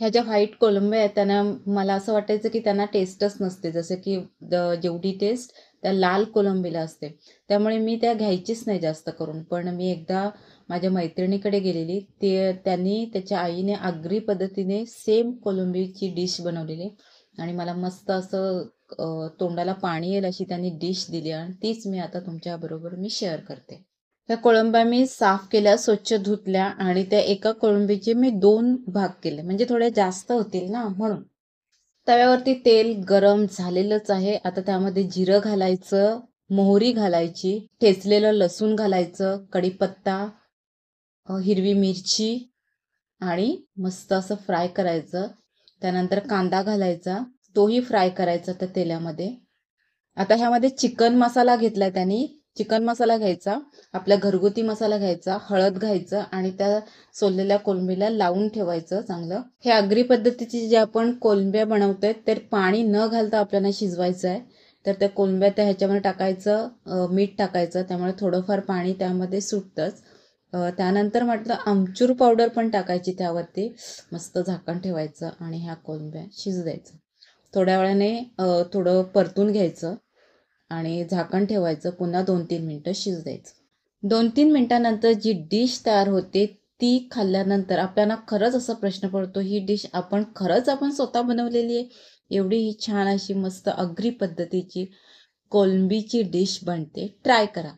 ह्या ज्या व्हाईट कोलंब्या आहेत त्यांना मला असं वाटायचं की त्यांना टेस्टच नसते, जसं की जेवढी टेस्ट त्या लाल कोलंबीला असते. त्यामुळे मी त्या घ्यायचीच नाही जास्त करून. पण मी एकदा माझ्या मैत्रिणीकडे गेलेली, त्यांनी त्याच्या आईने आगरी पद्धतीने सेम कोलंबीची डिश बनवलेली आणि मला मस्त असं तोंडाला पाणी येईल अशी त्यांनी डिश दिली आणि तीच मी आता तुमच्याबरोबर मी शेअर करते. त्या कोळंब्या मी साफ केल्या, स्वच्छ धुतल्या आणि त्या एका कोळंबीचे मी 2 भाग केले, म्हणजे थोडे जास्त होतील ना म्हणून. तव्यावरती तेल गरम झालेलंच आहे. आता त्यामध्ये जिरं घालायचं, मोहरी घालायची, ठेचलेलं लसूण घालायचं, कढीपत्ता, हिरवी मिरची आणि मस्त असं फ्राय करायचं. त्यानंतर कांदा घालायचा, तोही फ्राय करायचा त्या तेलामध्ये. आता ह्यामध्ये चिकन मसाला घेतलाय त्यांनी. चिकन मसाला घ्यायचा, आपला घरगुती मसाला घ्यायचा, हळद घ्यायचं आणि त्या सोललेल्या कोलंबीला लावून ठेवायचं चांगलं. हे आगरी पद्धतीची जे आपण कोलंब्या बनवतोय तर पाणी न घालता आपल्याला शिजवायचं आहे. तर त्या कोलंब्या त्या ह्याच्यामध्ये टाकायचं, मीठ टाकायचं, त्यामुळे थोडंफार पाणी त्यामध्ये सुटतंच. त्यानंतर म्हटलं आमचूर पावडर पण टाकायची त्यावरती. मस्त झाकण ठेवायचं आणि ह्या कोलंब्या शिजू द्यायचं. थोड्या वेळाने थोडं परतून घ्यायचं आणि झाकण ठेवायचं, पुन्हा 2-3 मिनटं शिजू द्यायचं. 2-3 मिनिटानंतर जी डिश तयार होते ती खाल्ल्यानंतर आपल्याला खरंच असा प्रश्न पडतो, ही डिश आपण स्वतः बनवलेली आहे? एवढी ही छान अशी मस्त आगरी पद्धतीची कोलंबीची डिश बनते. ट्राय करा.